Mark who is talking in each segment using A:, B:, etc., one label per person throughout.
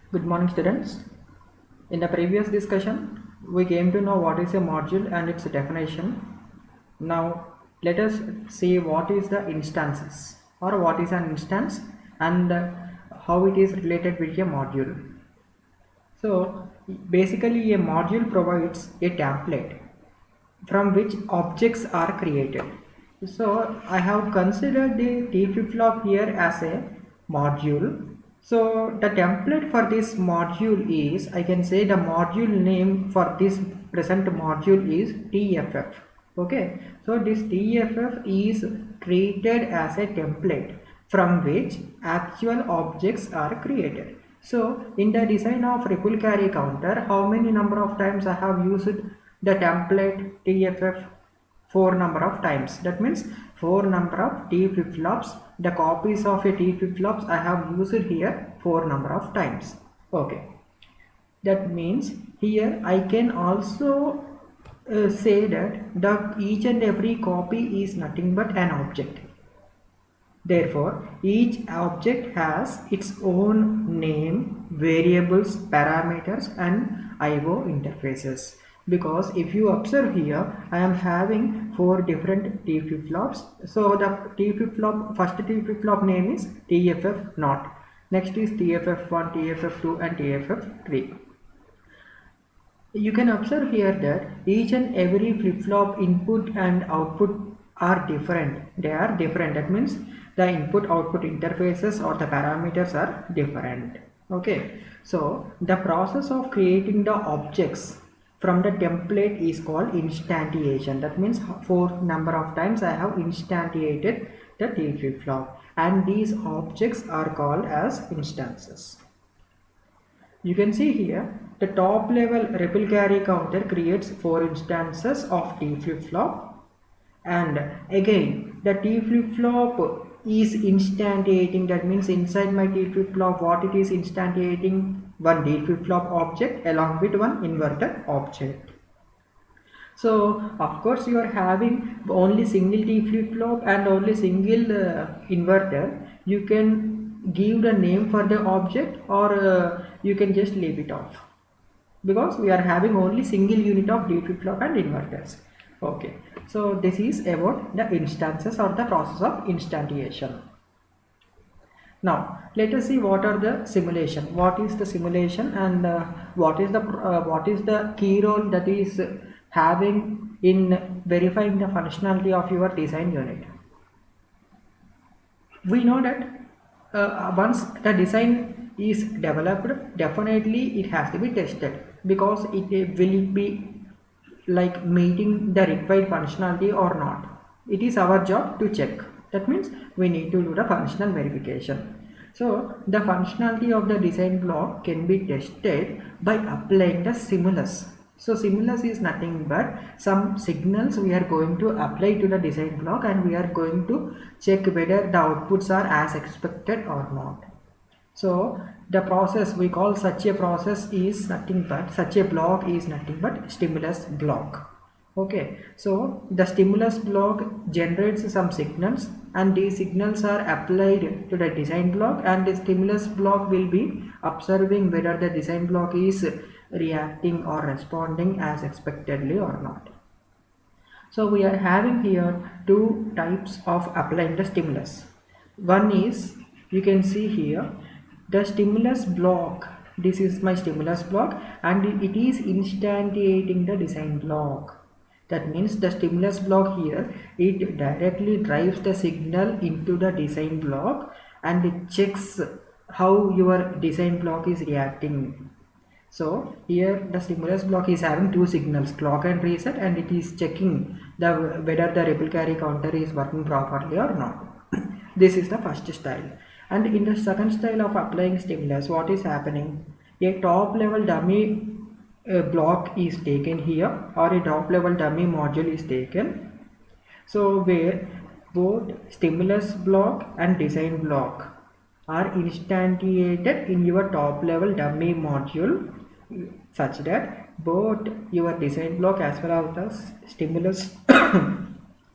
A: Good morning, students. In the previous discussion, we came to know what is a module and its definition. Now, let us see what is the instances or what is an instance and how it is related with a module. So, basically, a module provides a template from which objects are created. So I have considered the T flip-flop here as a module. So the template for this module is, I can say the module name for this present module is TFF. Okay, so this TFF is treated as a template from which actual objects are created. So in the design of ripple carry counter, how many number of times I have used the template TFF? 4 number of times. That means 4 number of T flip-flops. The copies of a T flip-flops I have used here 4 number of times. Okay. That means here I can also say that each and every copy is nothing but an object. Therefore, each object has its own name, variables, parameters and IO interfaces. Because if you observe here, I am having 4 different T flip-flops. So the T flip-flop, first T flip-flop name is TFF naught. Next is TFF1, TFF2 and TFF3. You can observe here that each and every flip-flop input and output are different. They are different. That means the input output interfaces or the parameters are different. Okay, so the process of creating the objects from the template is called instantiation. That means 4 number of times I have instantiated the T flip-flop and these objects are called as instances. You can see here the top level ripple carry counter creates 4 instances of T flip-flop, and again the T flip-flop is instantiating. That means inside my T flip-flop what it is instantiating? One T flip-flop object along with one inverter object. So of course you are having only single T flip-flop and only single inverter. You can give the name for the object or you can just leave it off, because we are having only single unit of T flip-flop and inverters. Okay, so this is about the instances or the process of instantiation. Now let us see what are the simulation. What is the simulation and what is the key role that is having in verifying the functionality of your design unit. We know that once the design is developed, definitely it has to be tested, because it will be like meeting the required functionality or not. It is our job to check. That means we need to do the functional verification. So the functionality of the design block can be tested by applying the stimulus. So stimulus is nothing but some signals we are going to apply to the design block, and we are going to check whether the outputs are as expected or not. So the process we call such a process is nothing but, such a block is nothing but stimulus block. Okay, so the stimulus block generates some signals and these signals are applied to the design block, and the stimulus block will be observing whether the design block is reacting or responding as expectedly or not. So we are having here 2 types of applying the stimulus. One is, you can see here, the stimulus block. This is my stimulus block and it is instantiating the design block. That means the stimulus block here, it directly drives the signal into the design block and it checks how your design block is reacting. So here the stimulus block is having 2 signals, clock and reset, and it is checking whether the ripple carry counter is working properly or not. This is the first style. And in the second style of applying stimulus, what is happening? A top level dummy block is taken here, or a top level dummy module is taken. So where both stimulus block and design block are instantiated in your top level dummy module, such that both your design block as well as the stimulus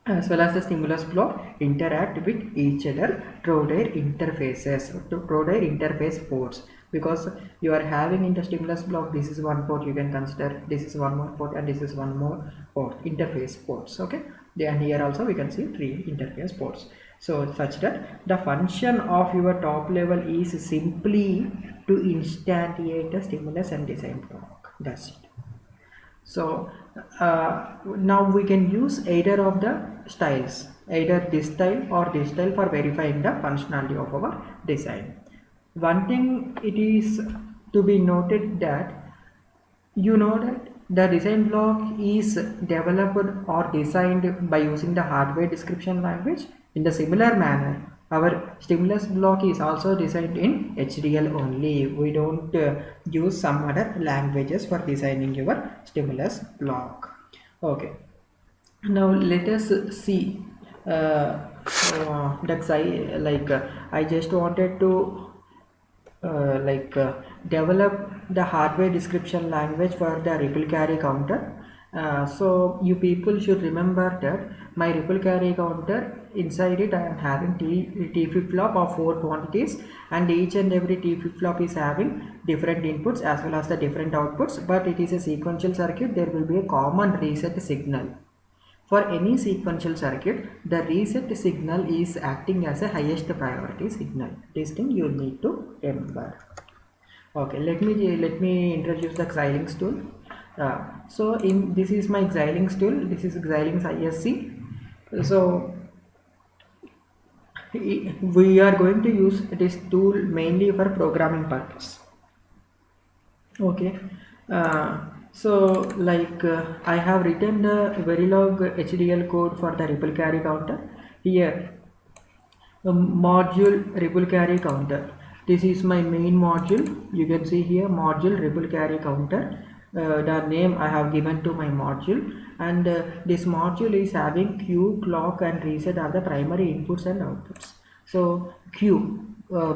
A: as well as the stimulus block interact with each other through their interfaces, through their interface ports. because you are having in the stimulus block, this is one port, you can consider this is one more port and this is one more port, interface ports. Okay, then here also we can see 3 interface ports. So such that the function of your top level is simply to instantiate the stimulus and design block. That's it. So now we can use either of the styles, either this style or this style, for verifying the functionality of our design. One thing it is to be noted that you know that the design block is developed or designed by using the hardware description language. In the similar manner, our stimulus block is also designed in HDL only. We don't use some other languages for designing your stimulus block. Okay. Now let us see I just wanted to develop the hardware description language for the ripple carry counter. So you people should remember that my ripple carry counter, inside it I am having T flip-flop of 4 quantities, and each and every T flip-flop is having different inputs as well as the different outputs, but it is a sequential circuit. There will be a common reset signal. For any sequential circuit, the reset signal is acting as a highest priority signal. This thing you need to remember. Okay, let me introduce the xilinx tool. So this is my xilinx tool. This is xilinx ISC. So we are going to use this tool mainly for programming purpose. Okay. I have written the Verilog HDL code for the ripple carry counter. Here, the module ripple carry counter. This is my main module. You can see here module ripple carry counter. The name I have given to my module, and this module is having Q, clock and reset are the primary inputs and outputs. So Q,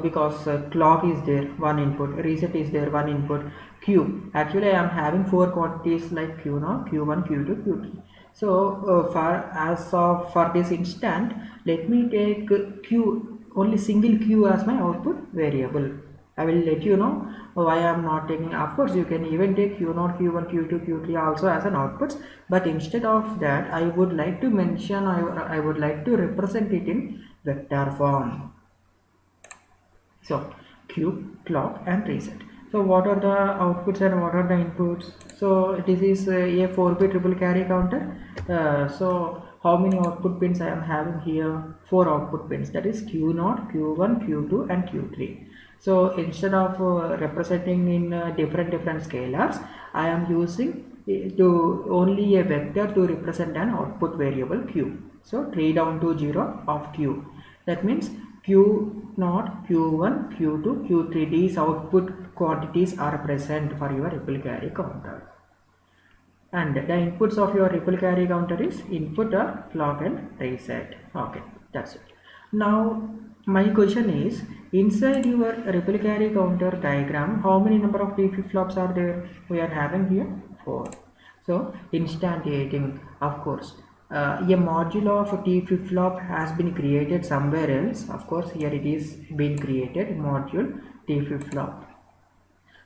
A: because clock is there, one input, reset is there, one input. Q, actually I am having 4 quantities like Q0, Q1, Q2, Q3. So for this instant, let me take Q, only single Q as my output variable. I will let you know why I am not taking. Of course, you can even take Q0, Q1, Q2, Q3 also as an outputs, but instead of that, I would like to mention, I would like to represent it in vector form. So Q, clock and reset. So what are the outputs and what are the inputs? So this is a 4-bit triple carry counter. So how many output pins I am having here? 4 output pins, that is Q0, Q1, Q2 and Q3. So instead of representing in different scalars, I am using to only a vector to represent an output variable Q. So 3 down to 0 of Q. That means Q0, Q1, Q2, Q3, these output quantities are present for your ripple carry counter. And the inputs of your ripple carry counter is input or clock and reset. Okay, that's it. Now my question is, inside your ripple carry counter diagram, how many number of T flip-flops are there? We are having here 4. So instantiating, of course, a module of T flip-flop has been created somewhere else. Of course, here it is been created, module T flip-flop.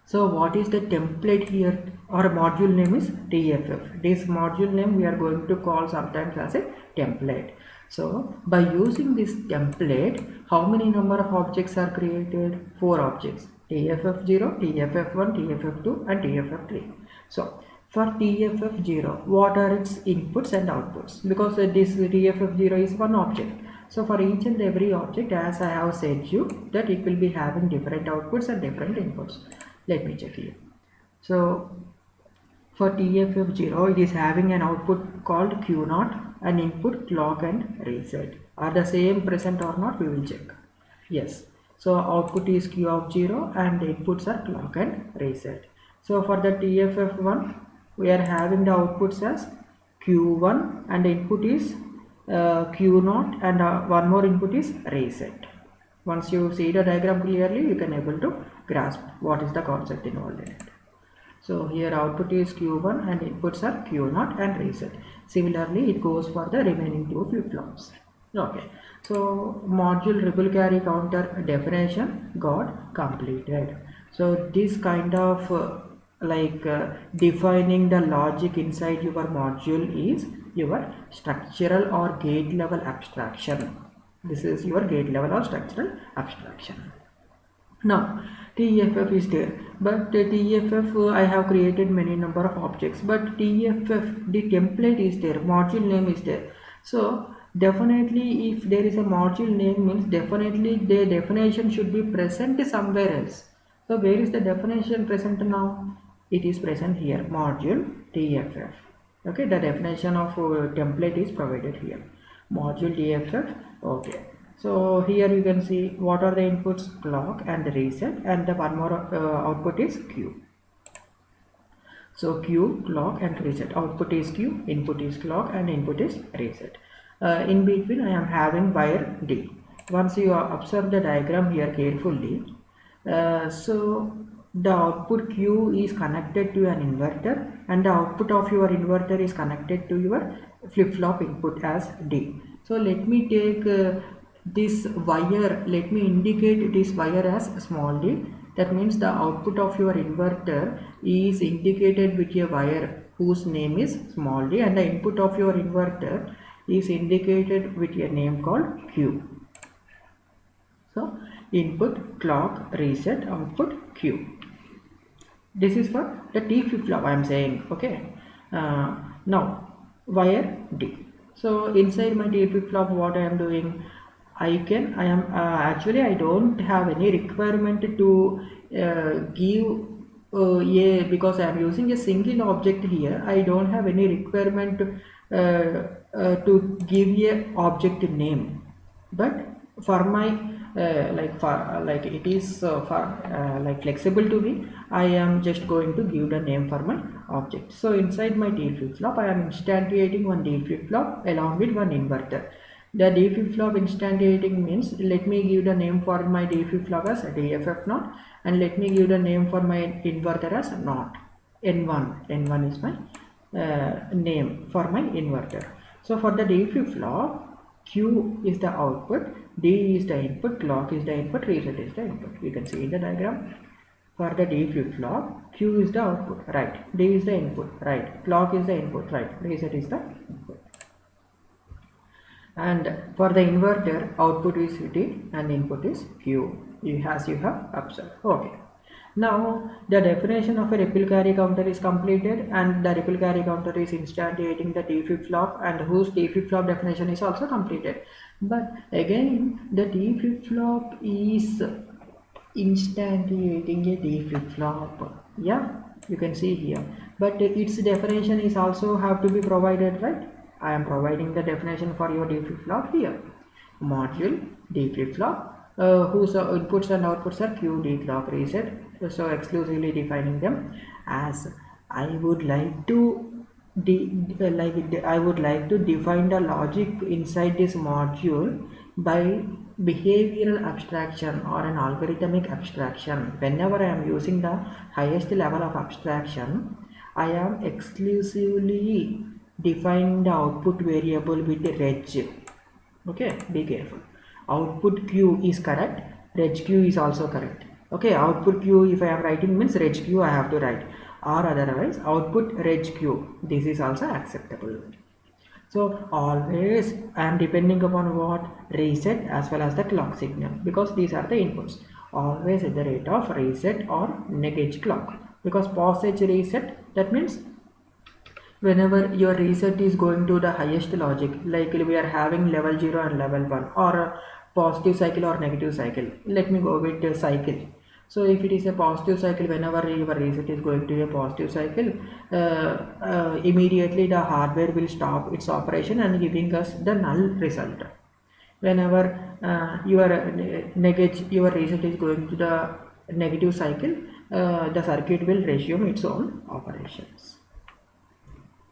A: So what is the template here? Our module name is TFF. This module name we are going to call sometimes as a template. So by using this template, how many number of objects are created? 4 objects. TFF0, TFF1, TFF2 and TFF3. So for TFF0, what are its inputs and outputs? Because this TFF0 is one object. So for each and every object, as I have said you, that it will be having different outputs and different inputs. Let me check here. So for TFF0, it is having an output called Q0, an input clock and reset. Are the same present or not? We will check. Yes. So output is Q of 0 and inputs are clock and reset. So for the TFF1, we are having the outputs as Q1 and the input is Q0 and one more input is reset. Once you see the diagram clearly, you can able to grasp what is the concept involved in it. So here output is Q1 and inputs are Q0 and reset. Similarly, it goes for the remaining 2 flip-flops. Okay, so module ripple carry counter definition got completed. So this kind of defining the logic inside your module is your structural or gate level abstraction. This is your gate level or structural abstraction. Now TFF is there, but the TFF I have created many number of objects, but TFF the template is there, module name is there. So definitely if there is a module name means definitely the definition should be present somewhere else. So where is the definition present now? It is present here, module TFF. Okay, the definition of template is provided here, module TFF. Okay, so here you can see what are the inputs, clock and reset, and the one more output is Q. So Q, clock and reset. Output is Q, input is clock, and input is reset. In between I am having wire D. Once you observe the diagram here carefully, so the output Q is connected to an inverter, and the output of your inverter is connected to your flip-flop input as D. So let me take this wire, let me indicate this wire as small d. That means the output of your inverter is indicated with a wire whose name is small d, and the input of your inverter is indicated with a name called Q. So input clock reset, output Q. This is for the T flip-flop I am saying. Okay, now wire D. So inside my T flip-flop what I am doing, I am actually I don't have any requirement to give a, because I am using a single object here. I don't have any requirement to give a object name, but for my like it is for like flexible to me, I am just going to give the name for my object. So inside my D flip-flop I am instantiating one D flip-flop along with one inverter. The D flip-flop instantiating means let me give the name for my D flip-flop as DFF not, and let me give the name for my inverter as not. N1 is my name for my inverter. So for the D flip-flop, Q is the output, D is the input, clock is the input, reset is the input. You can see in the diagram. For the D flip-flop, Q is the output, right, D is the input, right, clock is the input, right, reset is the input. And for the inverter, output is D and input is Q, as you have observed. Okay. Now the definition of a ripple carry counter is completed, and the ripple carry counter is instantiating the T flip-flop, and whose T flip-flop definition is also completed. But again the T flip-flop is instantiating a T flip-flop. Yeah, you can see here, but its definition is also have to be provided, right? I am providing the definition for your D flip-flop here. Module D flip-flop, whose inputs and outputs are Q, D, clock, reset. So exclusively defining them as I would like to I would like to define the logic inside this module by behavioral abstraction or an algorithmic abstraction. Whenever I am using the highest level of abstraction, I am exclusively defining the output variable with the reg. Okay, be careful. Output Q is correct, reg Q is also correct. Okay, output Q if I am writing means reg Q I have to write, or otherwise output reg Q. This is also acceptable. So always I am depending upon what, reset as well as the clock signal, because these are the inputs. Always at the rate of reset or negate clock, because pause edge reset, that means whenever your reset is going to the highest logic, like we are having level 0 and level 1, or a positive cycle or negative cycle. Let me go with the cycle. So if it is a positive cycle, whenever your reset is going to a positive cycle, immediately the hardware will stop its operation and giving us the null result. Whenever your reset is going to the negative cycle, the circuit will resume its own operations.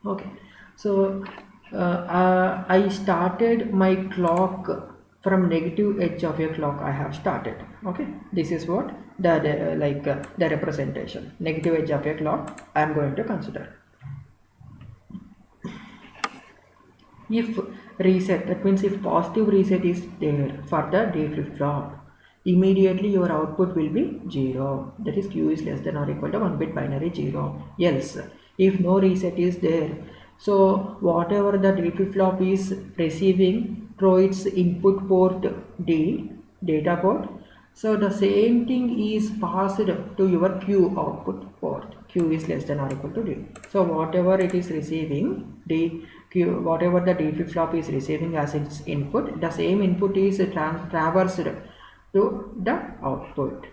A: Okay, so I started my clock from negative edge of a clock. I have started. Okay, this is what the representation, negative edge of a clock I am going to consider. If reset, that means if positive reset is there for the D flip-flop, immediately your output will be 0. That is Q is less than or equal to 1 bit binary 0. Else, if no reset is there, so whatever the D flip-flop is receiving through its input port D, data port, so the same thing is passed to your Q output port. Q is less than or equal to D. So whatever it is receiving, whatever the D flip-flop is receiving as its input, the same input is traversed to the output.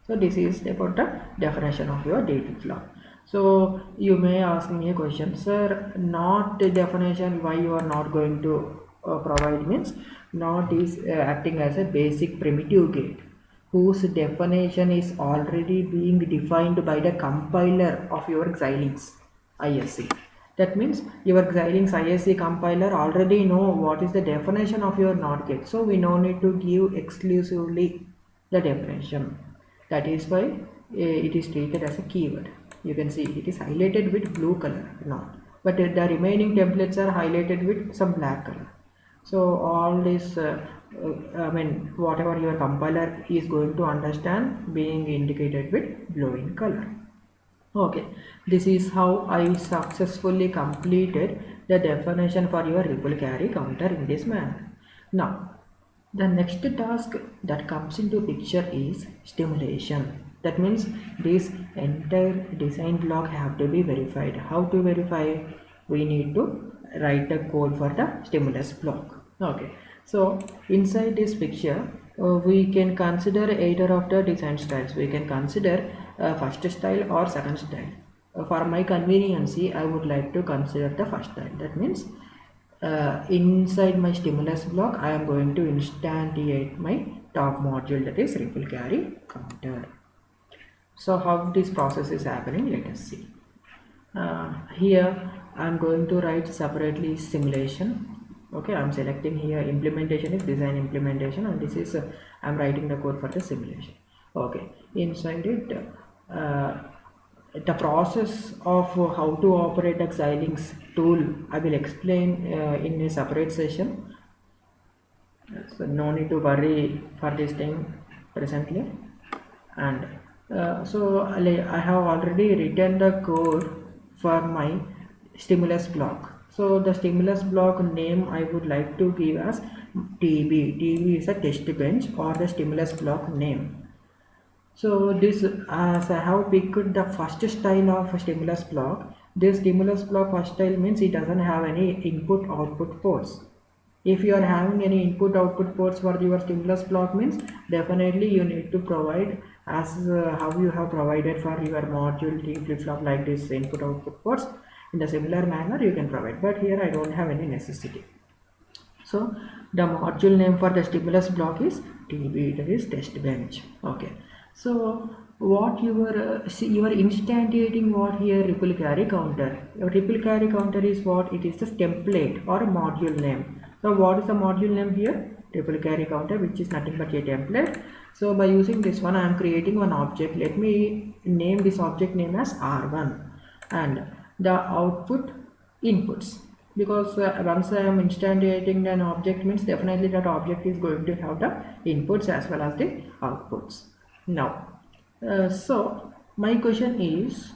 A: So this is about the definition of your D flip-flop. So you may ask me a question, sir, not the definition, why you are not going to provide? Means not is acting as a basic primitive gate whose definition is already being defined by the compiler of your xilinx ISC. That means your xilinx ISC compiler already know what is the definition of your NOT gate. So we no need to give exclusively the definition. That is why it is treated as a keyword. You can see it is highlighted with blue color now, but the remaining templates are highlighted with some black color. So all this whatever your compiler is going to understand being indicated with blue in color. Okay, this is how I successfully completed the definition for your ripple carry counter in this manner. Now the next task that comes into picture is stimulation. That means this entire design block have to be verified. How to verify? We need to write the code for the stimulus block. Okay, so inside this picture we can consider either of the design styles. We can consider first style or second style. For my conveniency, I would like to consider the first style. That means inside my stimulus block I am going to instantiate my top module, that is ripple carry counter. So how this process is happening, let us see. Here I am going to write separately simulation. Okay, I am selecting here implementation is design implementation, and this is I am writing the code for the simulation. Okay, inside it the process of how to operate a xilinx tool I will explain in a separate session. So no need to worry for this thing presently. And so I have already written the code for my stimulus block. So the stimulus block name I would like to give as TB. TB is a test bench or the stimulus block name. So this, as I have picked the first style of stimulus block, this stimulus block first style means it doesn't have any input output ports. If you are having any input output ports for your stimulus block, means definitely you need to provide as how you have provided for your module T flip-flop, like this input output ports. In a similar manner you can provide, but here I don't have any necessity. So the module name for the stimulus block is TB, that is test bench. Okay, so what you are you are instantiating what here, ripple carry counter. Your ripple carry counter is what? It is the template or module name. So what is the module name here? Ripple carry counter, which is nothing but a template. So by using this one I am creating one object. Let me name this object name as R1 and the output inputs, because once I am instantiating an object means definitely that object is going to have the inputs as well as the outputs. Now so my question is,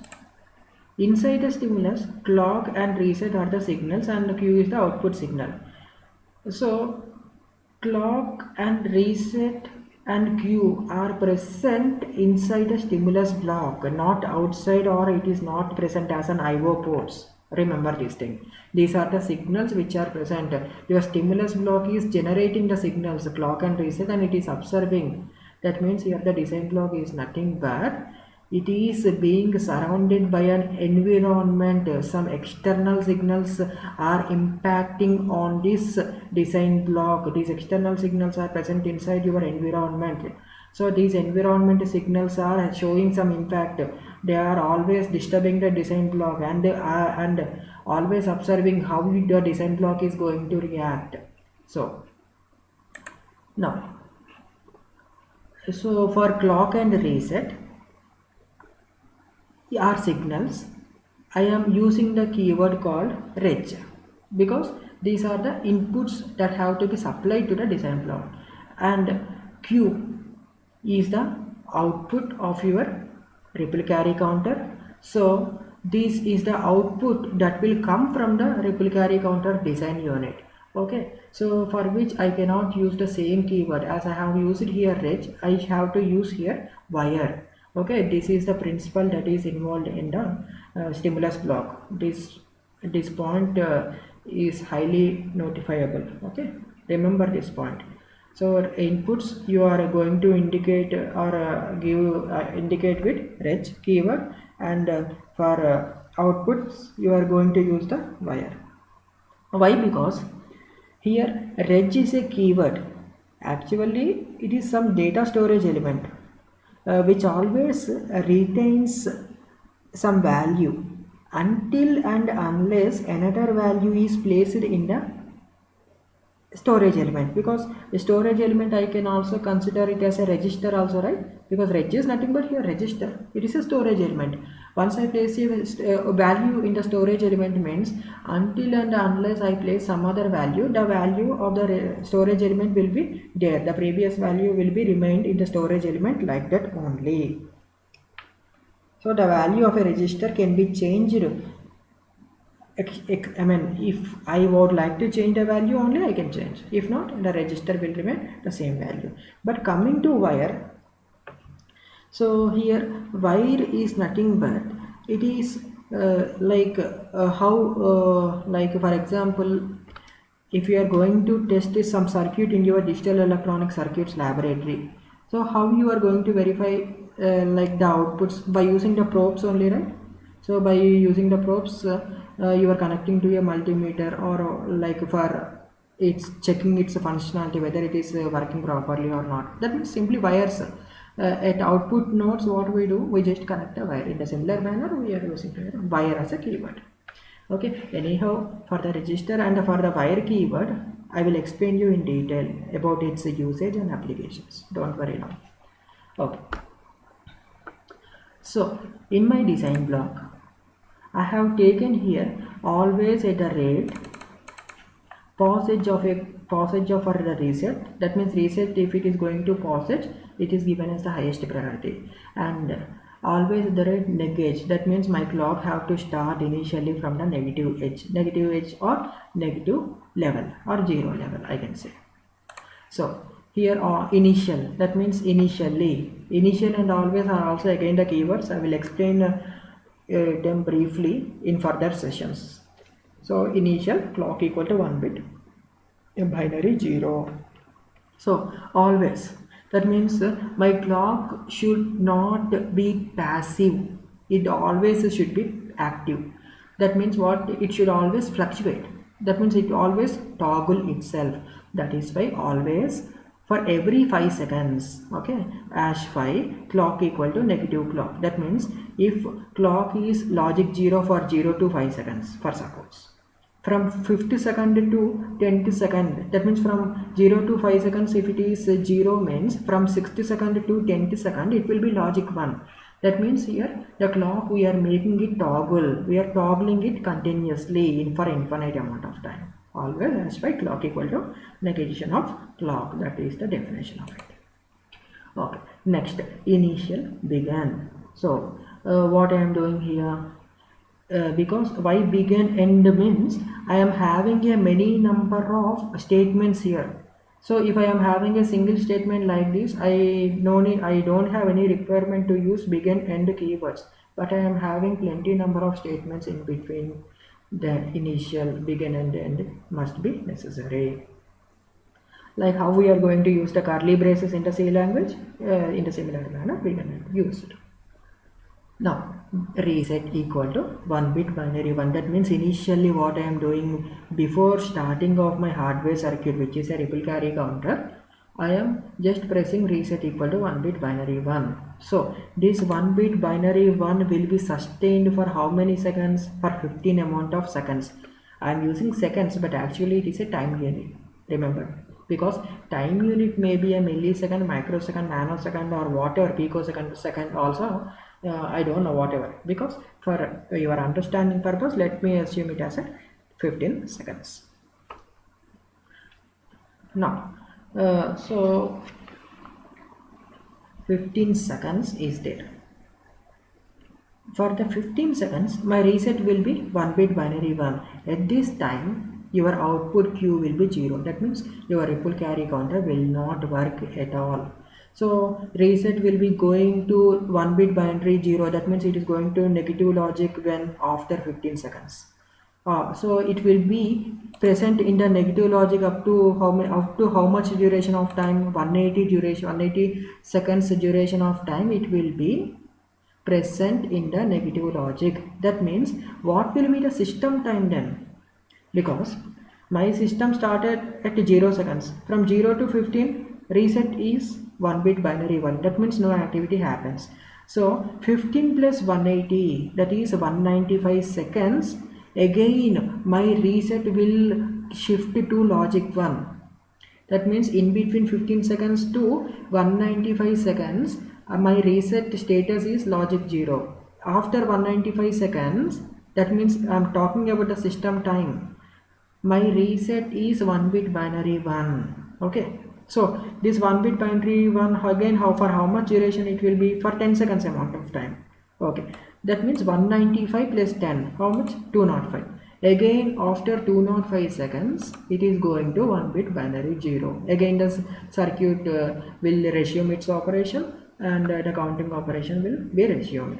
A: inside the stimulus, clock and reset are the signals and Q is the output signal. So clock and reset and Q are present inside the stimulus block, not outside, or it is not present as an IO ports. Remember this thing. These are the signals which are present. Your stimulus block is generating the signals, clock and reset, and it is observing. That means here the design block is nothing but it is being surrounded by an environment. Some external signals are impacting on this design block. These external signals are present inside your environment. So these environment signals are showing some impact. They are always disturbing the design block and always observing how the design block is going to react. So now, so for clock and reset are signals, I am using the keyword called reg, because These are the inputs that have to be supplied to the design block, and Q is the output of your ripple carry counter. So this is the output that will come from the ripple carry counter design unit. Okay, so for which I cannot use the same keyword as I have used here reg, I have to use here wire. Okay, this is the principle that is involved in the stimulus block. This point is highly notifiable. Okay, remember this point. So inputs you are going to indicate or give indicate with reg keyword, and for outputs you are going to use the wire. Why? Because here reg is a keyword. Actually it is some data storage element which always retains some value until and unless another value is placed in the storage element. Because the storage element I can also consider it as a register also, right? Because reg is nothing but here register, it is a storage element. Once I place a value in the storage element means until and unless I place some other value, the value of the storage element will be there, the previous value will be remained in the storage element like that only. So the value of a register can be changed. I mean, if I would like to change the value only, I can change. If not, the register will remain the same value. But coming to wire, so here wire is nothing but it is like for example, if you are going to test some circuit in your digital electronic circuits laboratory, so how you are going to verify like the outputs? By using the probes only, right? So by using the probes you are connecting to a multimeter, or like for it's checking its functionality whether it is working properly or not. That means simply wires. At output nodes, what we do, we just connect a wire. In a similar manner we are using wire as a keyword. Okay, anyhow, for the register and for the wire keyword I will explain you in detail about its usage and applications. Don't worry now. Okay, so in my design block I have taken here always at the rate passage of for the reset. That means reset, if it is going to passage, it is given as the highest priority, and always at the rate negate. That means my clock have to start initially from the negative edge or negative level or zero level, I can say. So here are initial, that means initially. Initial and always are also again the keywords. I will explain them briefly in further sessions. So initial clock equal to 1 bit, a binary 0. So always, that means my clock should not be passive, it always should be active. That means what? It should always fluctuate. That means it always toggle itself. That is why always for every 5 seconds, okay, hash 5 clock equal to negative clock. That means if clock is logic 0 for 0 to 5 seconds, for suppose, from 50 second to 10 second, that means from 0 to 5 seconds, if it is 0 means from 60 second to 10 second it will be logic 1. That means here the clock we are making it toggle, we are toggling it continuously for infinite amount of time. Always that's why clock equal to negation of clock. That is the definition of it. Okay, next, initial began. So what I am doing here, because why begin end means I am having a many number of statements here. So if I am having a single statement like this, I don't have any requirement to use begin end keywords, but I am having plenty number of statements in between. The initial, begin and end must be necessary. Like how we are going to use the curly braces in the C language, in the similar manner we can use it. Now reset equal to 1 bit binary 1. That means initially what I am doing before starting of my hardware circuit, which is a ripple carry counter, I am just pressing reset equal to 1 bit binary 1. So this 1 bit binary 1 will be sustained for how many seconds? For 15 amount of seconds. I am using seconds, but actually it is a time unit, remember, because time unit may be a millisecond, microsecond, nanosecond, or whatever, picosecond, second also. I don't know, whatever, because for your understanding purpose let me assume it as a 15 seconds. Now so 15 seconds is there. For the 15 seconds, my reset will be 1 bit binary 1. At this time, your output Q will be 0. That means your ripple carry counter will not work at all. So reset will be going to 1 bit binary 0. That means it is going to negative logic when after 15 seconds. So it will be present in the negative logic up to how much duration of time? 180 seconds duration of time it will be present in the negative logic. That means what will be the system time then? Because my system started at 0 seconds. From 0 to 15, reset is 1 bit binary 1. That means no activity happens. So 15 plus 180, that is 195 seconds. Again my reset will shift to logic 1. That means in between 15 seconds to 195 seconds, my reset status is logic 0. After 195 seconds, that means I'm talking about the system time. My reset is 1 bit binary 1. Okay. So this 1 bit binary 1 again, for how much duration it will be? For 10 seconds amount of time. Okay. That means 195 plus 10. How much? 205. Again after 205 seconds, it is going to 1 bit binary 0. Again the circuit will resume its operation, and the counting operation will be resumed.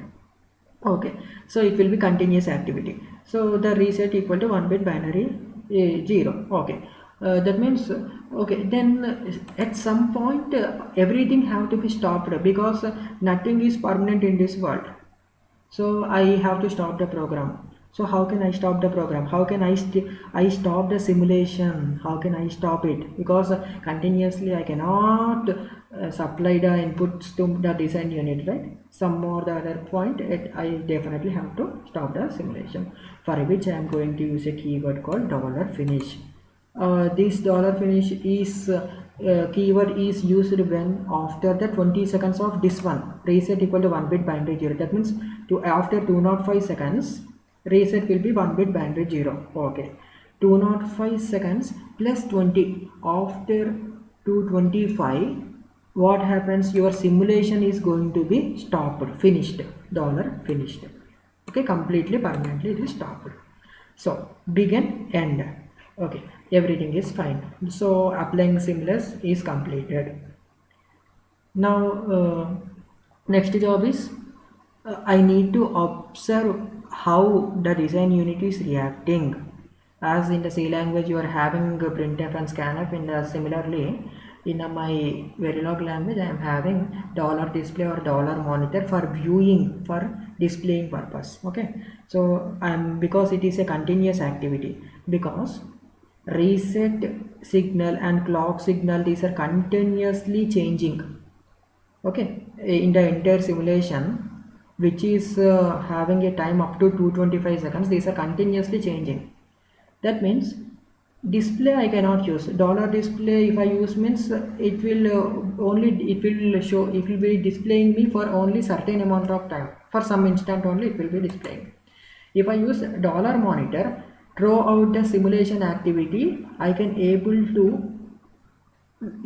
A: Okay, so it will be continuous activity. So the reset equal to 1 bit binary 0. Okay, that means okay, then at some point everything have to be stopped, because nothing is permanent in this world. So I have to stop the program. So how can I stop the program? How can I stop the simulation? How can I stop it? Because continuously I cannot supply the inputs to the design unit, right? Some or the other point I definitely have to stop the simulation, for which I am going to use a keyword called $finish. This $finish is keyword is used when after the 20 seconds of this one reset equal to 1 bit binary 0. That means after 205 seconds reset will be 1 bit binary 0. Okay, 205 seconds plus 20 after 225, what happens? Your simulation is going to be stopped, finished, $finished. Okay, completely permanently it is stopped. So begin, end. Okay, everything is fine. So applying simulus is completed. Now next job is I need to observe how the design unit is reacting. As in the C language you are having printf and scanf, in the similarly in my Verilog language I am having $display or $monitor for viewing, for displaying purpose. Okay, so because it is a continuous activity, because reset signal and clock signal, these are continuously changing. Okay, in the entire simulation which is having a time up to 225 seconds, these are continuously changing. That means display I cannot use. $display if I use means it will it will be displaying me for only certain amount of time, for some instant only it will be displaying. If I use $monitor throughout the simulation activity, I can able to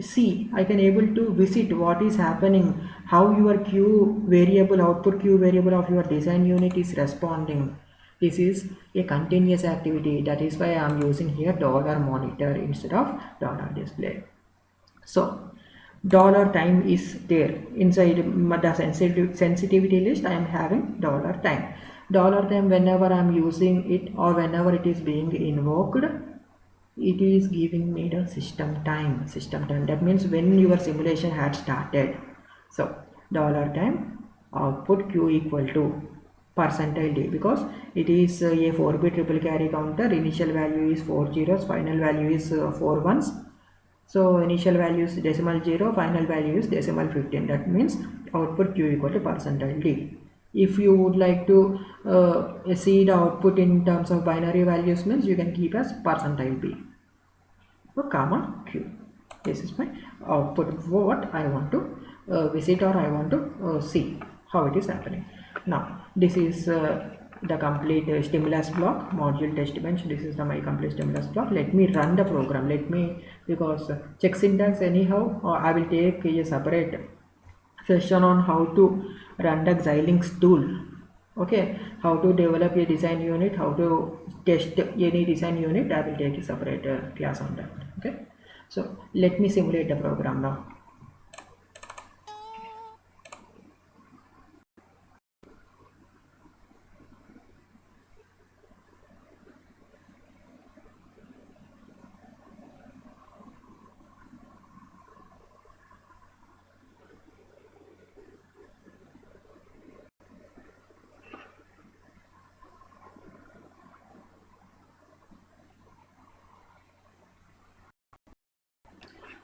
A: see, I can able to visit what is happening, how your Q variable, output Q variable of your design unit is responding. This is a continuous activity. That is why I am using here $monitor instead of $display. So $time is there inside the sensitivity list. I am having $time. $time, whenever I am using it or whenever it is being invoked, it is giving me the system time. That means when your simulation had started. So $time output Q equal to %d, because it is a 4-bit triple carry counter. Initial value is 4 zeros, final value is 4 ones. So initial value is decimal 0, final value is decimal 15. That means output Q equal to %d. If you would like to see the output in terms of binary values, means you can keep as %b, so comma Q. This is my output, what I want to visit or I want to see how it is happening. Now this is the complete stimulus block module test bench. This is the my complete stimulus block. Let me run the program. Let me, because check syntax anyhow, I will take a separate session on how to run the xilinx tool. Okay, how to develop a design unit, how to test any design unit. I will take a separate class on that. Okay, so let me simulate the program now.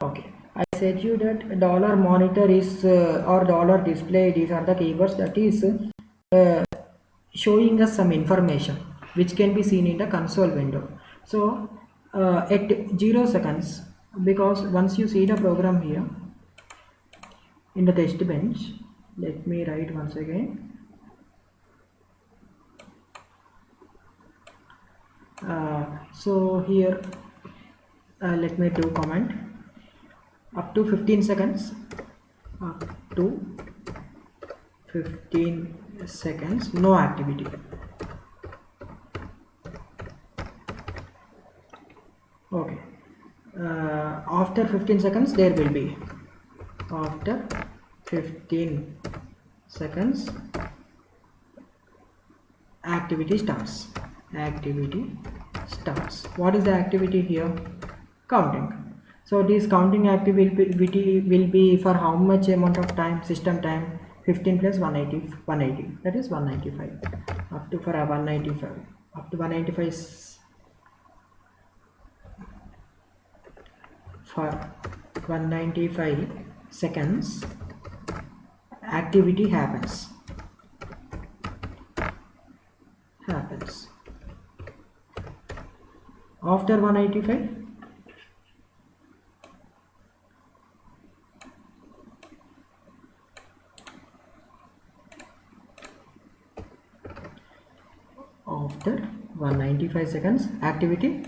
A: Okay, I said you that dollar monitor is or dollar display, these are the keywords that is showing us some information which can be seen in the console window. So at 0 seconds, because once you see the program here in the test bench, let me write once again. So here let me do comment up to 15 seconds, up to 15 seconds, no activity. Okay, after 15 seconds there will be, after 15 seconds activity starts. Activity starts. What is the activity here? Counting. So this counting activity will be for how much amount of time? System time 15 plus 180, that is 195. Up to for a 195, up to 195 for 195 seconds activity happens. After 185, after 195 seconds activity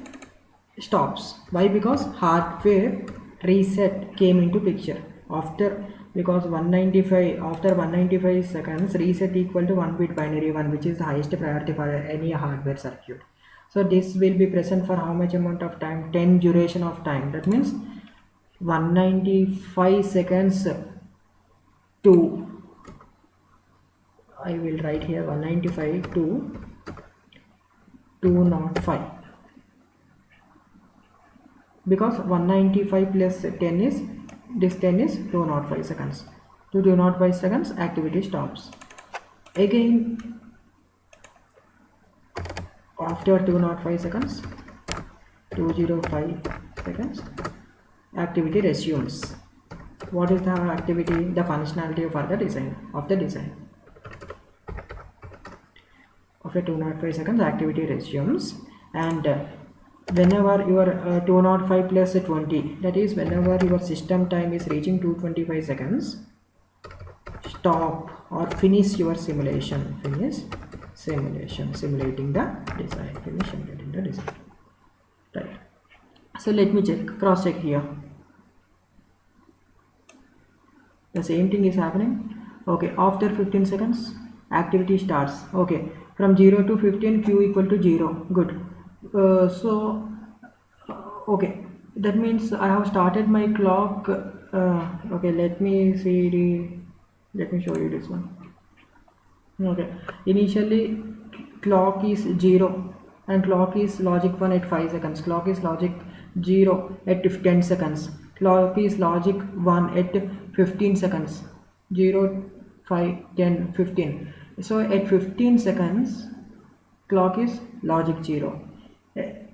A: stops. Why? Because hardware reset came into picture after, because 195, after 195 seconds reset equal to 1 bit binary 1, which is the highest priority for any hardware circuit. So this will be present for how much amount of time? 10 duration of time. That means 195 seconds to, I will write here 195 to 205, because 195 plus 10 is, this 10 is 205 seconds. To 205 seconds activity stops. Again after 205 seconds, 205 seconds activity resumes. What is the activity? The functionality for the design of the design. After 205 seconds activity resumes, and whenever your 205 plus 20, that is whenever your system time is reaching 225 seconds, stop or finish your simulation. Finish simulation, simulating the design. Finish simulating the design. Right. So let me check, cross check here. The same thing is happening. Okay, after 15 seconds activity starts. Okay, from 0 to 15 q equal to 0. Good. Okay, that means I have started my clock. Okay, let me see let me show you this one. Okay, initially clock is 0 and clock is logic 1 at 5 seconds, clock is logic 0 at 10 seconds, clock is logic 1 at 15 seconds, 0, 5, 10, 15. So at 15 seconds clock is logic 0.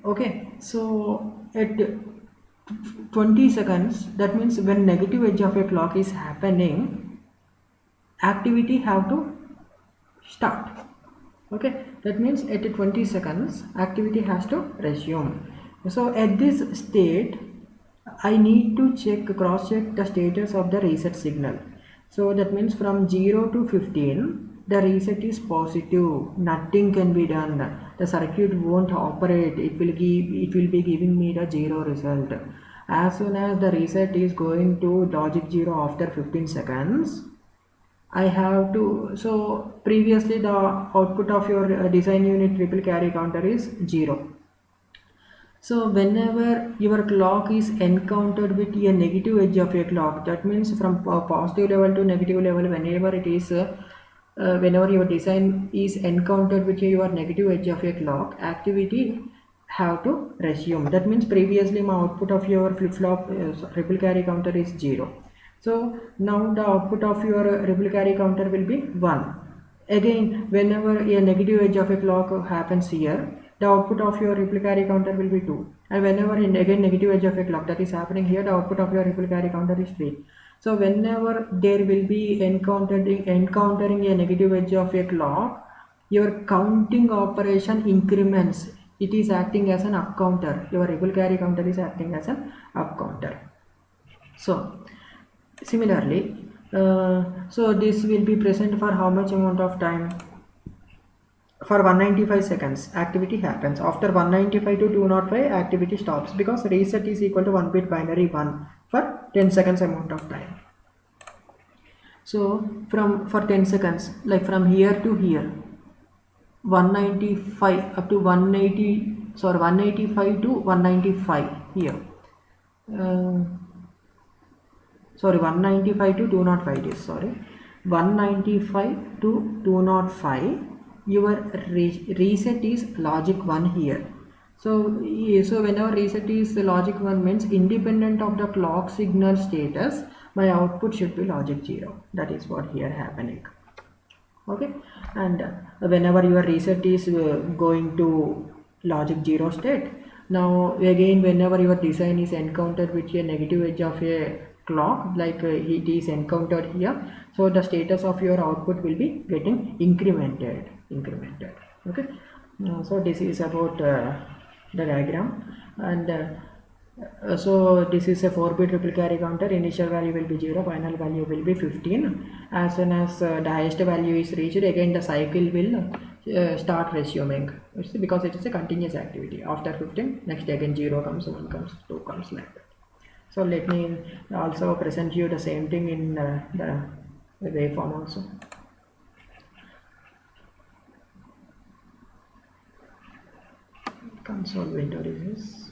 A: Okay, so at 20 seconds, that means when negative edge of a clock is happening, activity have to start. Okay, that means at 20 seconds activity has to resume. So at this state I need to cross check the status of the reset signal. So that means from 0 to 15 the reset is positive, nothing can be done, the circuit won't operate, it will be giving me the 0 result. As soon as the reset is going to logic 0 after 15 seconds, I have to, so previously the output of your design unit ripple carry counter is 0. So whenever your clock is encountered with a negative edge of a clock, that means from positive level to negative level, whenever it is, whenever your design is encountered with your negative edge of a clock, activity have to resume. That means previously my output of your flip-flop ripple carry counter is 0. So now the output of your ripple carry counter will be 1. Again, whenever a negative edge of a clock happens here, the output of your ripple carry counter will be 2. And whenever again negative edge of a clock that is happening here, the output of your ripple carry counter is 3. So whenever there will be encountering a negative edge of a clock, your counting operation increments. It is acting as an up counter. Your ripple carry counter is acting as an up counter. So similarly, so this will be present for how much amount of time? For 195 seconds activity happens. After 195 to 205 activity stops, because reset is equal to 1 bit binary 1 for 10 seconds amount of time. So for 10 seconds, like from here to here, 195 up to 180, sorry, 185 to 195 here, sorry, 195 to 205 it is, sorry, 195 to 205, your reset is logic 1 here. So whenever reset is logic 1 means independent of the clock signal status, my output should be logic 0. That is what here happening. Okay, and whenever your reset is going to logic 0 state, now again whenever your design is encountered with a negative edge of a clock, like it is encountered here, so the status of your output will be getting incremented. Okay, so this is about the diagram, and so this is a 4-bit ripple carry counter. Initial value will be 0, final value will be 15. As soon as the highest value is reached, again the cycle will start resuming. It's because it is a continuous activity. After 15, next again 0 comes, 1 comes, 2 comes, like that. So let me also present you the same thing in the waveform also. Console window is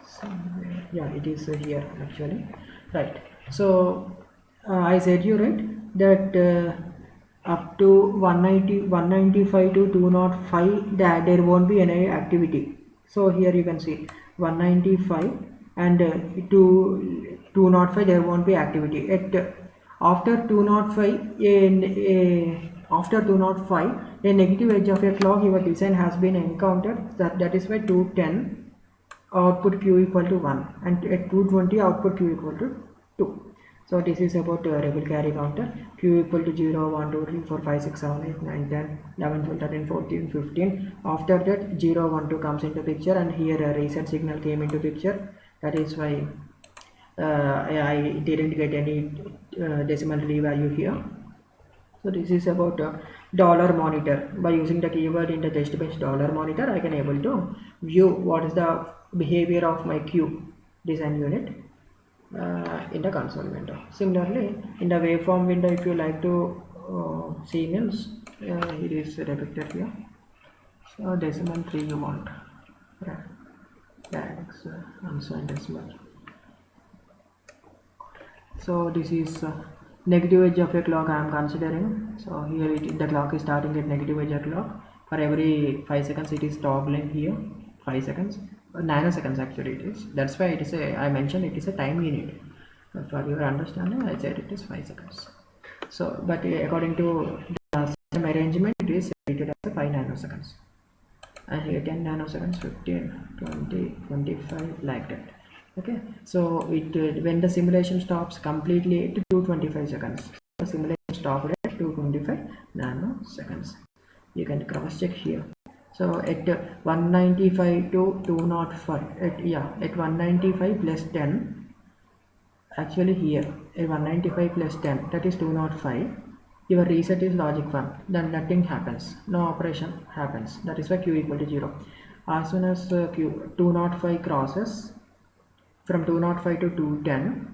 A: somewhere. Yeah, it is here actually, right? So I said you right that up to 195 to 205 that there won't be any activity. So here you can see 195 and to 205 there won't be activity. At after 205 after 205 a negative edge of a clock your design has been encountered, that is why 210 output q equal to 1 and at 220 output q equal to 2. So this is about ripple carry counter. Q equal to 0, 1, 2, 3, 4, 5, 6, 7, 8, 9, 10, 11, 12, 13, 14, 15. After that 0, 1, 2 comes into picture, and here a reset signal came into picture. That is why I didn't get any decimal value here. So this is about dollar monitor. By using the keyword in the test bench dollar monitor, I can able to view what is the behavior of my Q design unit in the console window. Similarly, in the waveform window, if you like to see means it is depicted here. So decimal 3 you want, right? That's answer in decimal. So this is negative edge of a clock I am considering. So here the clock is starting at negative edge of clock. For every 5 seconds it is toggling here, 5 seconds, nanoseconds actually it is. That's why it is I mentioned it is a time unit. For your understanding, I said it is 5 seconds. So, but according to the system arrangement, it is treated as 5 nanoseconds. And here 10 nanoseconds, 15, 20, 25, like that. Okay, so it when the simulation stops completely at 225 seconds, the simulation stopped at 225 nanoseconds. You can cross check here. So at 195 to 205, at 195 plus 10, Actually here a 195 plus 10, that is 205. Your reset is logic 1, then nothing happens, no operation happens, that is why q equal to 0. As soon as q 205 crosses from 205 to 210,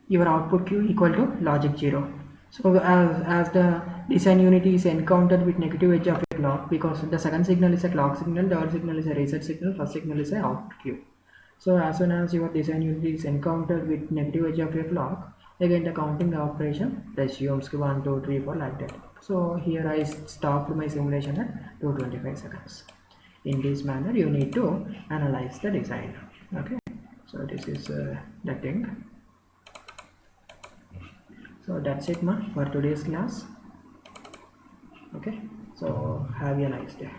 A: your output q equal to logic 0. So as the design unit is encountered with negative edge of a clock, because the second signal is a clock signal, third signal is a reset signal, first signal is a output q. So as soon as your design unit is encountered with negative edge of a clock, again the counting operation resumes 1, 2, 3, 4 like that. So here I stopped my simulation at 225 seconds. In this manner you need to analyze the design. Okay, so this is the thing. So that's it for today's class. Okay, so have a nice day.